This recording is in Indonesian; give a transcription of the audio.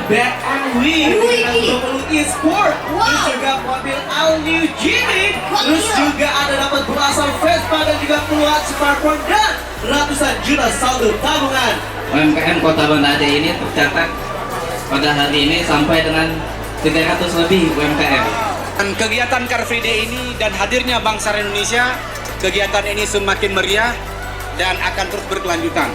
BMW dengan 20 e-sport, terus juga mobil all new Jimmy, terus juga ada dapat belasan Vespa dan juga puluhan smartphone dan ratusan juta saldo tabungan. UMKM Kota Banda Aceh ini tercatat pada hari ini sampai dengan 300 lebih UMKM. Dan kegiatan Car Free Day ini dan hadirnya Bank Syariah Indonesia, kegiatan ini semakin meriah dan akan terus berkelanjutan.